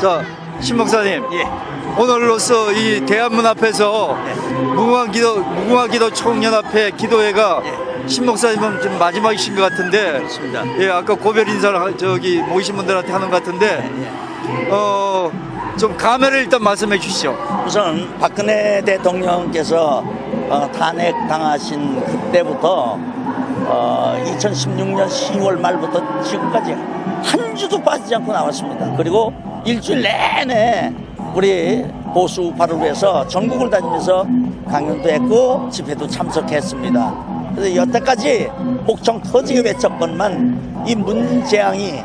자, 신 목사님. 예. 오늘로써 이 대한문 앞에서 무궁화기도 총연합회 기도회가 신 목사님은 좀 마지막이신 것 같은데. 그렇습니다. 예, 아까 고별 인사를 모이신 분들한테 하는 것 같은데. 좀 감회를 일단 말씀해 주시죠. 우선 박근혜 대통령께서 탄핵당하신 그때부터 2016년 10월 말부터 지금까지 한 주도 빠지지 않고 나왔습니다. 그리고 일주일 내내 우리 보수 우파를 위해서 전국을 다니면서 강연도 했고 집회도 참석했습니다. 그래서 여태까지 목청 터지게 외쳤건만 이 문재앙이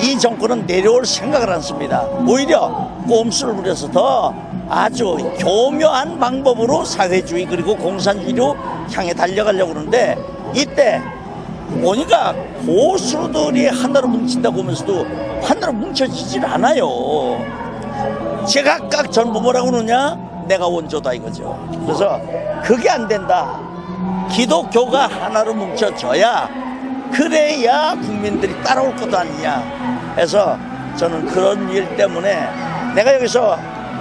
이 정권은 내려올 생각을 않습니다. 오히려 꼼수를 부려서 더 아주 교묘한 방법으로 사회주의 그리고 공산주의로 향해 달려가려고 그러는데, 이때 보니까 보수들이 하나로 뭉친다고 하면서도 하나로 뭉쳐지질 않아요. 제각각 전부 뭐라고 그러냐? 내가 원조다 이거죠. 그래서 그게 안 된다. 기독교가 하나로 뭉쳐져야 그래야 국민들이 따라올 것도 아니냐 해서 저는 그런 일 때문에 내가 여기서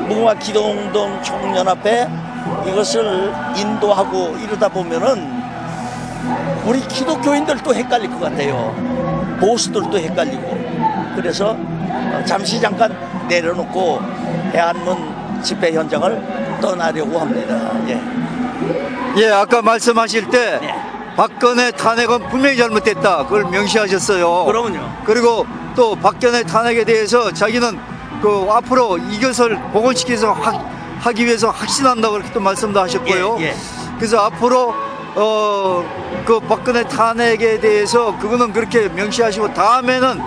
무궁화 기도운동 총연합회 이것을 인도하고 이러다 보면은 우리 기독교인들도 헷갈릴 것 같아요. 보수들도 헷갈리고. 그래서 잠깐 내려놓고 대한문 집회 현장을 떠나려고 합니다. 예, 아까 말씀하실 때 네. 박근혜 탄핵은 분명히 잘못됐다. 그걸 명시하셨어요. 그러면요. 그리고 또 박근혜 탄핵에 대해서 자기는 앞으로 이것을 복원시켜서 하기 위해서 확신한다고 그렇게 또 말씀도 하셨고요. 예. 그래서 앞으로 그 박근혜 탄핵에 대해서 그거는 그렇게 명시하시고, 다음에는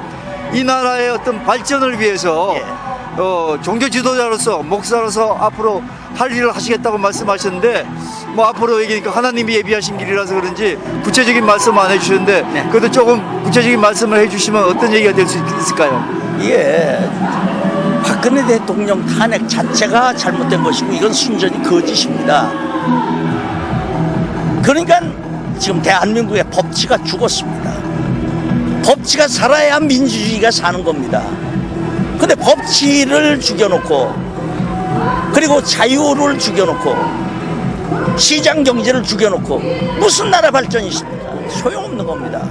이 나라의 어떤 발전을 위해서 종교 지도자로서 목사로서 앞으로 할 일을 하시겠다고 말씀하셨는데, 뭐 앞으로 얘기니까 하나님이 예비하신 길이라서 그런지 구체적인 말씀 안 해주셨는데 그래도 조금 구체적인 말씀을 해주시면 어떤 얘기가 될 수 있을까요? 예, 박근혜 대통령 탄핵 자체가 잘못된 것이고 이건 순전히 거짓입니다. 그러니까 지금 대한민국의 법치가 죽었습니다. 법치가 살아야 민주주의가 사는 겁니다. 근데 법치를 죽여놓고, 그리고 자유를 죽여놓고, 시장 경제를 죽여놓고 무슨 나라 발전이 있습니까? 소용없는 겁니다.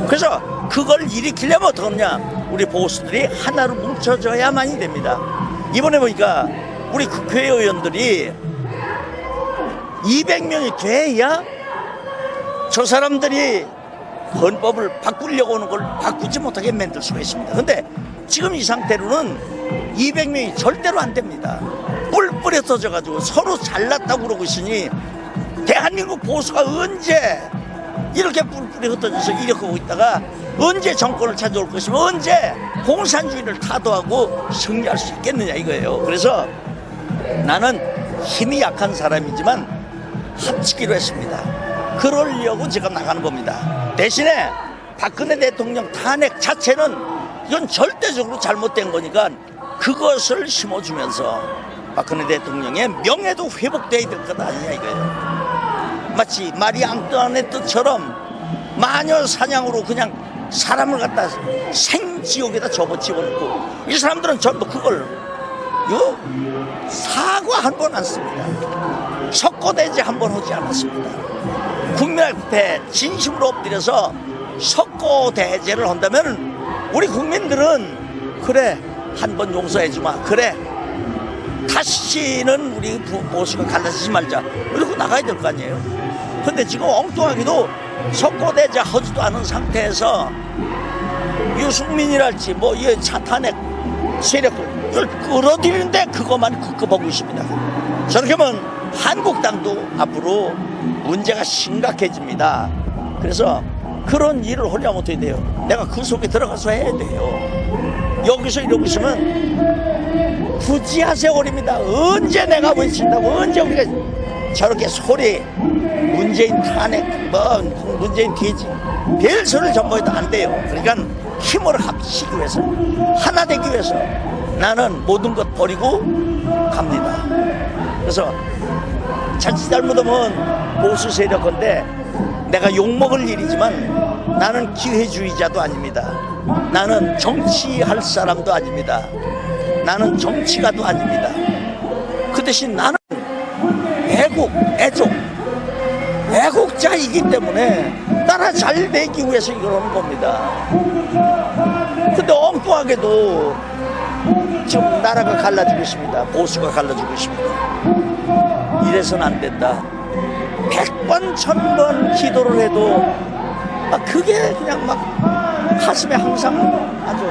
그래서 그걸 일으키려면 어떡하냐? 우리 보수들이 하나로 뭉쳐져야만이 됩니다. 이번에 보니까 우리 국회의원들이 200명이 돼야 저 사람들이 헌법을 바꾸려고 하는 걸 바꾸지 못하게 만들 수가 있습니다. 근데 지금 이 상태로는 200명이 절대로 안 됩니다. 뿔뿔이 터져가지고 서로 잘났다고 그러고 있으니 대한민국 보수가 언제 이렇게 뿔뿔이 흩어져서 이렇게 하고 있다가 언제 정권을 찾아올 것이며 언제 공산주의를 타도하고 승리할 수 있겠느냐 이거예요. 그래서 나는 힘이 약한 사람이지만 합치기로 했습니다. 그러려고 지금 나가는 겁니다. 대신에 박근혜 대통령 탄핵 자체는 이건 절대적으로 잘못된 거니까 그것을 심어주면서 박근혜 대통령의 명예도 회복돼야 될 것 아니냐 이거예요. 마치 마리 앙뚜아네트처럼 마녀 사냥으로 그냥 사람을 갖다 생지옥에다 집어넣고, 이 사람들은 전부 그걸 사과 한 번 안 씁니다. 석고대죄 한 번 하지 않았습니다. 국민 앞에 진심으로 엎드려서 석고대죄를 한다면 우리 국민들은 그래 한 번 용서해주마, 그래 다시는 우리 보수가 갈라지지 말자, 이러고 나가야 될 거 아니에요. 근데 지금 엉뚱하게도 석고대죄 하지도 않은 상태에서 유승민이랄지 뭐 이 탄핵 세력을 끌어들이는데 그것만 급급하고 있습니다. 저렇게 하면 한국당도 앞으로 문제가 심각해집니다. 그래서 그런 일을 하려면 어떻게 돼요? 내가 그 속에 들어가서 해야 돼요. 여기서 이러고 있으면 부지하 세월입니다. 언제 내가 외친다고, 언제 우리가 저렇게 소리 문재인 탄핵 문재인 돼지 별 소리를 전부해도 안 돼요. 그러니까 힘을 합치기 위해서, 하나 되기 위해서 나는 모든 것 버리고 갑니다. 그래서 자칫 잘못하면 보수 세력인데 내가 욕먹을 일이지만 나는 기회주의자도 아닙니다. 나는 정치할 사람도 아닙니다. 나는 정치가도 아닙니다. 그 대신 나는 애국자이기 때문에 나라 잘 되기 위해서 이러는 겁니다. 근데 엉뚱하게도 지금 나라가 갈라지고 있습니다. 보수가 갈라지고 있습니다. 이래서는 안 된다. 100번 1000번 기도를 해도 그게 그냥 막 가슴에 항상 아주,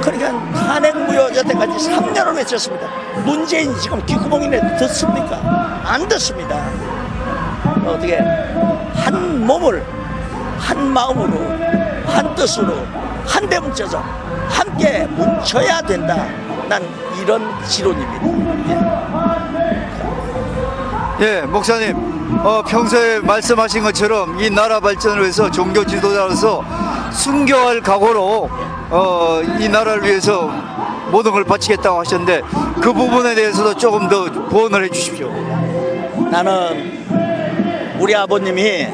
그러니까 탄핵무효자 때까지 3년을 외쳤습니다. 문재인 지금 귓구멍이네 듣습니까? 안 듣습니다. 어떻게 한 몸을 한 마음으로 한 뜻으로 한데 뭉쳐서 함께 뭉쳐야 된다. 난 이런 지론입니다. 예, 목사님, 평소에 말씀하신 것처럼 이 나라 발전을 위해서 종교 지도자로서 순교할 각오로 이 나라를 위해서 모든 걸 바치겠다고 하셨는데 그 부분에 대해서도 조금 더 보완을 해 주십시오. 나는 우리 아버님이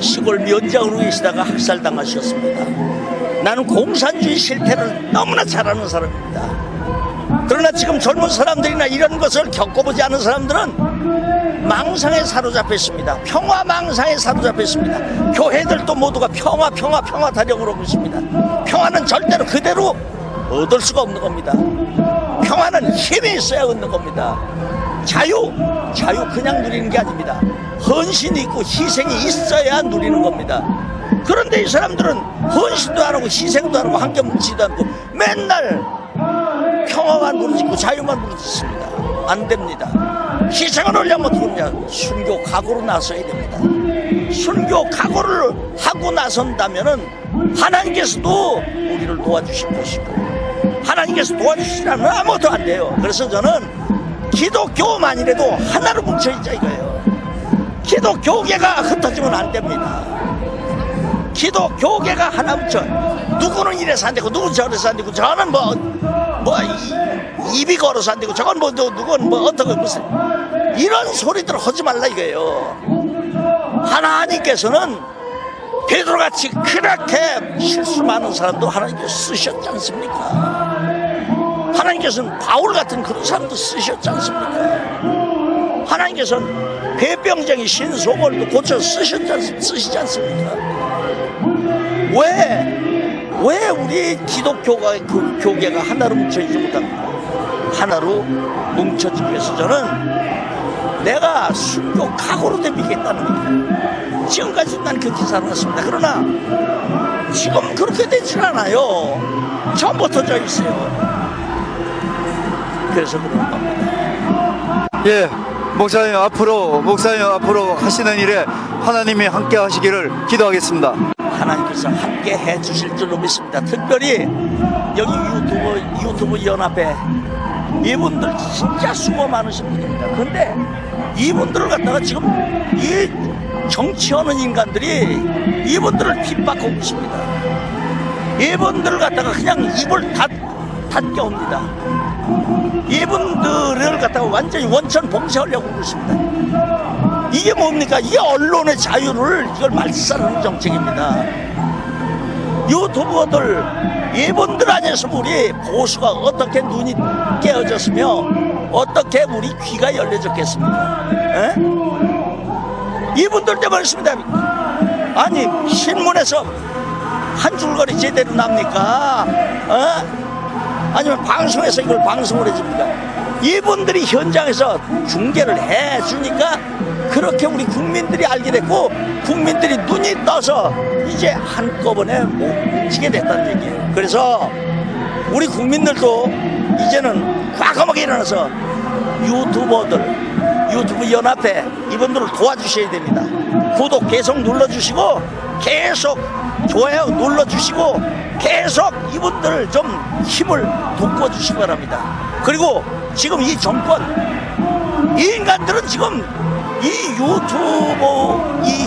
시골 면장으로 계시다가 학살당하셨습니다. 나는 공산주의 실태를 너무나 잘 아는 사람입니다. 그러나 지금 젊은 사람들이나 이런 것을 겪어보지 않은 사람들은 망상에 사로잡혀 있습니다. 평화 망상에 사로잡혀 있습니다. 교회들도 모두가 평화 타령으로 오고 있습니다. 평화는 절대로 그대로 얻을 수가 없는 겁니다. 평화는 힘이 있어야 얻는 겁니다. 자유 그냥 누리는 게 아닙니다. 헌신이 있고 희생이 있어야 누리는 겁니다. 그런데 이 사람들은 헌신도 안 하고 희생도 안 하고 함께 뭉치지도 않고 맨날 평화만 부르짖고 자유만 부르짖습니다. 안 됩니다. 희생을 하려면 어떻게 하냐? 순교 각오로 나서야 됩니다. 순교 각오를 하고 나선다면은 하나님께서도 우리를 도와주실 것이고, 하나님께서 도와주시라면 아무것도 안 돼요. 그래서 저는 기독교만이라도 하나로 뭉쳐있자 이거예요. 기독교계가 흩어지면 안 됩니다. 기독교계가 하나 뭉쳐. 누구는 이래서 안 되고 누구는 저래서 안 되고, 저는 입이 걸어서 안 되고, 저건 누구는 어떻게 무슨 이런 소리들 하지 말라 이거예요. 하나님께서는 베드로같이 그렇게 실수 많은 사람도 하나님께서 쓰셨지 않습니까? 하나님께서는 바울 같은 그런 사람도 쓰셨지 않습니까? 하나님께서는 배병쟁이 신소골도 고쳐 쓰시지 않습니까? 왜 우리 기독교가 그 교계가 하나로 뭉쳐지지 못합니까? 하나로 뭉쳐지기 위해서 저는 내가 순교 각오로 대비겠다는 겁니다. 지금까지 난 그렇게 살아왔습니다. 그러나 지금 그렇게 되질 않아요. 처음부터 져 있어요. 그래서 그런 겁니다. 예, 목사님 앞으로 하시는 일에 하나님이 함께 하시기를 기도하겠습니다. 하나님께서 함께 해주실 줄로 믿습니다. 특별히 여기 유튜브 연합회 이분들 진짜 수고 많으신 분입니다. 근데 이분들을 갖다가 지금 이 정치하는 인간들이 이분들을 핍박하고 있습니다. 이분들을 갖다가 그냥 입을 닫게 옵니다. 이분들을 갖다가 완전히 원천 봉쇄하려고 하고 있습니다. 이게 뭡니까? 이게 언론의 자유를 이걸 말살하는 정책입니다. 유튜버들 이분들 안에서 우리 보수가 어떻게 눈이 깨어졌으며 어떻게 우리 귀가 열려졌겠습니까? 에? 이분들 때문에 있습니다. 아니 신문에서 한 줄거리 제대로 납니까? 아니면 방송에서 이걸 방송을 해줍니까? 이분들이 현장에서 중계를 해주니까 그렇게 우리 국민들이 알게 됐고, 국민들이 눈이 떠서 이제 한꺼번에 뭉치게 됐다는 얘기예요. 그래서 우리 국민들도 이제는 과감하게 일어나서 유튜브 연합회 이분들을 도와주셔야 됩니다. 구독 계속 눌러주시고, 계속 좋아요 눌러주시고, 계속 이분들을 좀 힘을 돋궈주시기 바랍니다. 그리고 지금 이 정권, 이 인간들은 지금 이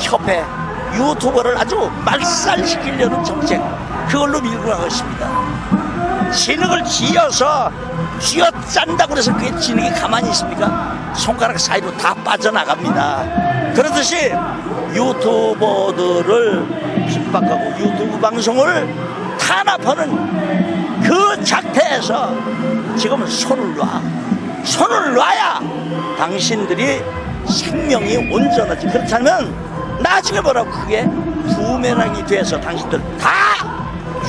협회, 유튜버를 아주 말살시키려는 정책, 그걸로 밀고 나가고 있습니다. 진흙을 쥐어짠다고 해서 그게 진흙이 가만히 있습니까? 손가락 사이로 다 빠져나갑니다. 그렇듯이 유튜버들을 핍박하고 유튜브 방송을 탄압하는 그 작태해서 지금 손을 놔야 당신들이 생명이 온전하지. 그렇다면 나중에 뭐라고 그게 부메랑이 돼서 당신들 다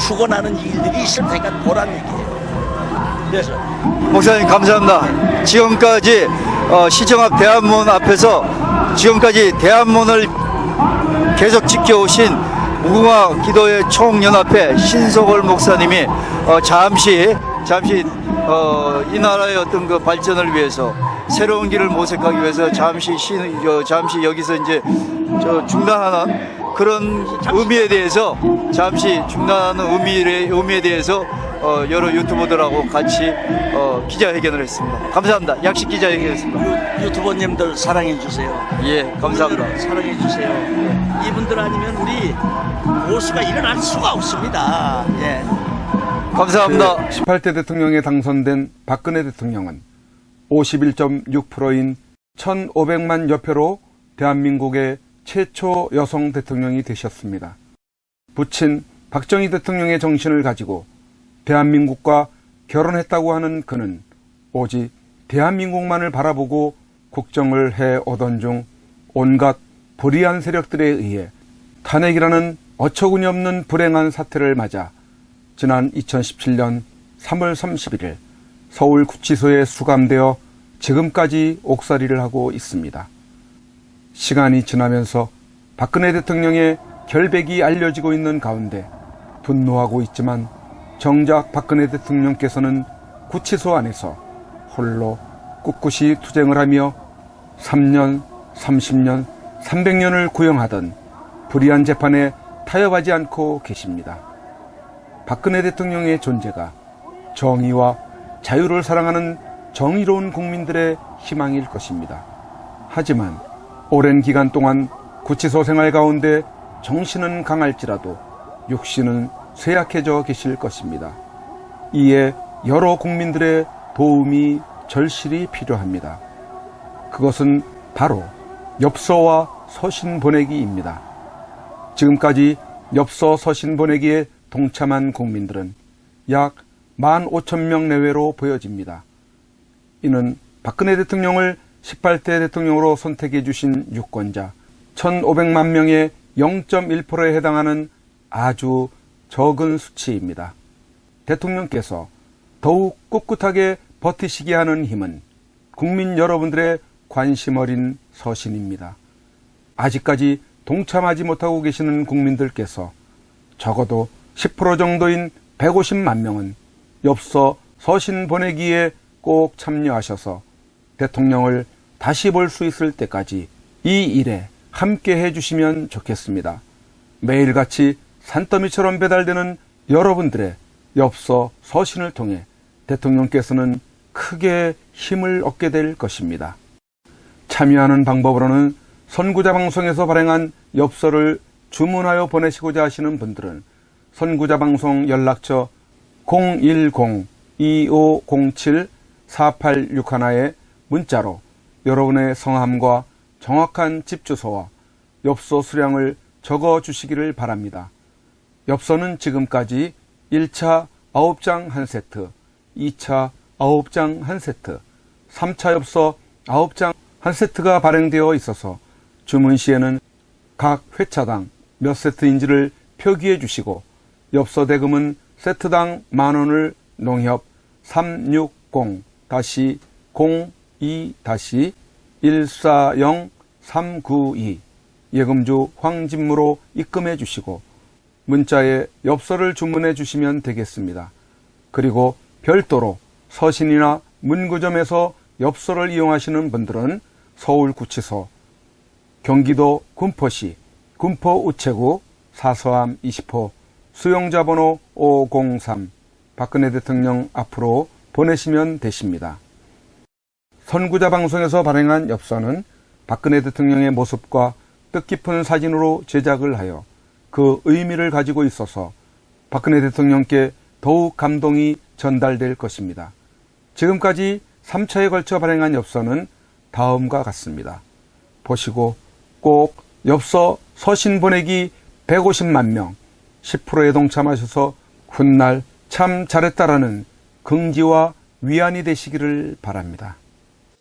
죽어나는 일들이 있을 테니까 보란 얘기예요. 그래서 목사님 감사합니다. 지금까지 시청 앞 대한문 앞에서 지금까지 대한문을 계속 지켜오신 무궁화 기도회 총연합회 신석월 목사님이 잠시 이 나라의 어떤 그 발전을 위해서 새로운 길을 모색하기 위해서 잠시 여기서 이제 중단하는 그런 의미에 대해서 의미에 대해서 여러 유튜버들하고 같이 기자회견을 했습니다. 감사합니다. 약식 기자회견이었습니다. 유튜버님들 사랑해 주세요. 예, 감사합니다. 사랑해 주세요. 이분들 아니면 우리 보수가 일어날 수가 없습니다. 예. 감사합니다. 18대 대통령에 당선된 박근혜 대통령은 51.6%인 1,500만 여표로 대한민국의 최초 여성 대통령이 되셨습니다. 부친 박정희 대통령의 정신을 가지고 대한민국과 결혼했다고 하는 그는 오직 대한민국만을 바라보고 국정을 해오던 중 온갖 불의한 세력들에 의해 탄핵이라는 어처구니 없는 불행한 사태를 맞아 지난 2017년 3월 31일 서울구치소에 수감되어 지금까지 옥살이를 하고 있습니다. 시간이 지나면서 박근혜 대통령의 결백이 알려지고 있는 가운데 분노하고 있지만 정작 박근혜 대통령께서는 구치소 안에서 홀로 꿋꿋이 투쟁을 하며 3년, 30년, 300년을 구형하던 불의한 재판에 타협하지 않고 계십니다. 박근혜 대통령의 존재가 정의와 자유를 사랑하는 정의로운 국민들의 희망일 것입니다. 하지만 오랜 기간 동안 구치소 생활 가운데 정신은 강할지라도 육신은 쇠약해져 계실 것입니다. 이에 여러 국민들의 도움이 절실히 필요합니다. 그것은 바로 엽서와 서신 보내기입니다. 지금까지 엽서 서신 보내기에 동참한 국민들은 약 15,000명 내외로 보여집니다. 이는 박근혜 대통령을 18대 대통령으로 선택해 주신 유권자 1,500만 명의 0.1%에 해당하는 아주 적은 수치입니다. 대통령께서 더욱 꿋꿋하게 버티시게 하는 힘은 국민 여러분들의 관심 어린 서신입니다. 아직까지 동참하지 못하고 계시는 국민들께서 적어도 10% 정도인 150만 명은 엽서 서신 보내기에 꼭 참여하셔서 대통령을 다시 볼 수 있을 때까지 이 일에 함께 해주시면 좋겠습니다. 매일같이 산더미처럼 배달되는 여러분들의 엽서 서신을 통해 대통령께서는 크게 힘을 얻게 될 것입니다. 참여하는 방법으로는 선구자 방송에서 발행한 엽서를 주문하여 보내시고자 하시는 분들은 선구자 방송 연락처 010-2507-4861에 문자로 여러분의 성함과 정확한 집 주소와 엽서 수량을 적어 주시기를 바랍니다. 엽서는 지금까지 1차 9장 1세트, 2차 9장 1세트, 3차 엽서 9장 1세트가 발행되어 있어서 주문 시에는 각 회차당 몇 세트인지를 표기해 주시고 엽서 대금은 세트당 10,000원을 농협 360-02-140-392 예금주 황진무로 입금해 주시고 문자에 엽서를 주문해 주시면 되겠습니다. 그리고 별도로 서신이나 문구점에서 엽서를 이용하시는 분들은 서울구치소, 경기도 군포시 군포우체구 사서함 20호 수용자 번호 503 박근혜 대통령 앞으로 보내시면 되십니다. 선구자 방송에서 발행한 엽서는 박근혜 대통령의 모습과 뜻깊은 사진으로 제작을 하여 그 의미를 가지고 있어서 박근혜 대통령께 더욱 감동이 전달될 것입니다. 지금까지 3차에 걸쳐 발행한 엽서는 다음과 같습니다. 보시고 꼭 엽서 서신 보내기 150만 명 10%에 동참하셔서 훗날 참 잘했다라는 긍지와 위안이 되시기를 바랍니다.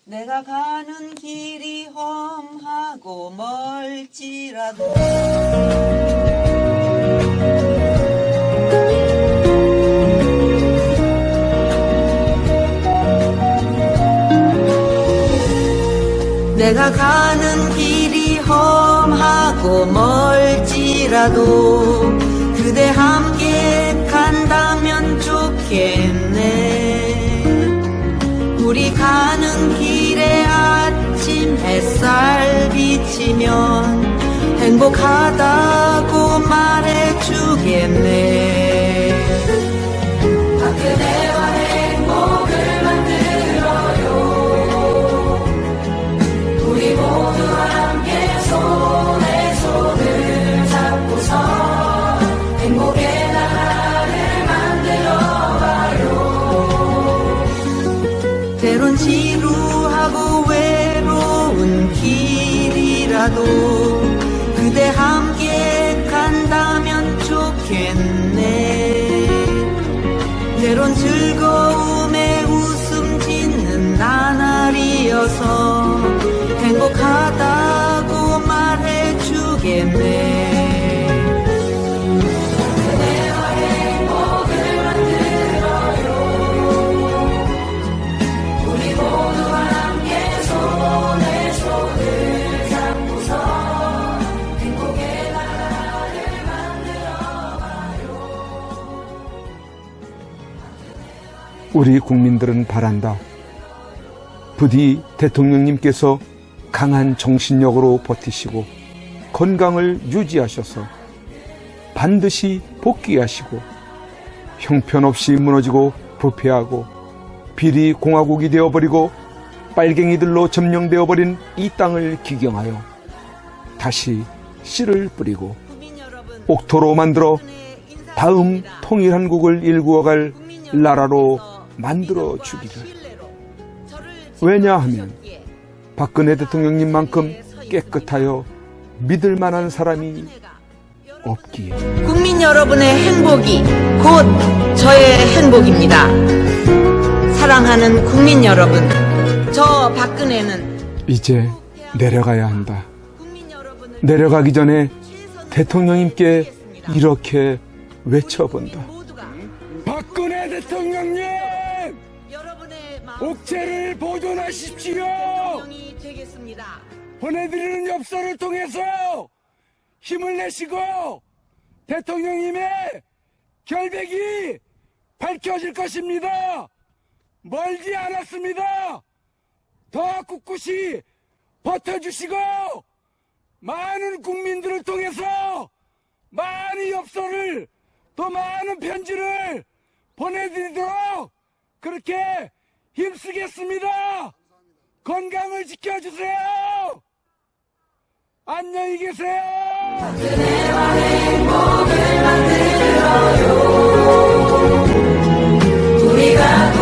내가 가는 길이 험하고 멀지라도 내가 가는 길이 험하고 멀지라도 그대 함께 간다면 좋겠네. 우리 가는 길에 아침 햇살 비치면 행복하다고 말해주겠네. 그대와 행복을 만들어요. 우리 모두 함께 손에 손을 잡고서 행복의 나라를 만들어봐요. 때론 지루하고 외로운 길이라도 그대 함께 간다면 좋겠네. 때론 즐거움에 웃음 짓는 나날이어서 행복하다고 말해주겠네. 그대와 행복을 만들어요. 우리 모두 함께 손에 손을 잡고서 행복의 나라를 만들어봐요. 우리 국민들은 바란다. 부디 대통령님께서 강한 정신력으로 버티시고 건강을 유지하셔서 반드시 복귀하시고 형편없이 무너지고 부패하고 비리 공화국이 되어버리고 빨갱이들로 점령되어버린 이 땅을 기경하여 다시 씨를 뿌리고 옥토로 만들어 다음 통일한국을 일구어갈 나라로 만들어 주기를. 왜냐하면 박근혜 대통령님만큼 깨끗하여 믿을 만한 사람이 없기에. 국민 여러분의 행복이 곧 저의 행복입니다. 사랑하는 국민 여러분, 저 박근혜는 이제 내려가야 한다. 내려가기 전에 대통령님께 이렇게 외쳐본다. 박근혜 대통령님! 옥체를 보존하십시오! 보내드리는 엽서를 통해서 힘을 내시고 대통령님의 결백이 밝혀질 것입니다. 멀지 않았습니다. 더 꿋꿋이 버텨주시고 많은 국민들을 통해서 많은 엽서를 또 많은 편지를 보내드리도록 그렇게 힘쓰겠습니다. 건강을 지켜주세요. 안녕히 계세요. 그대와 행복을 만들어요. 우리가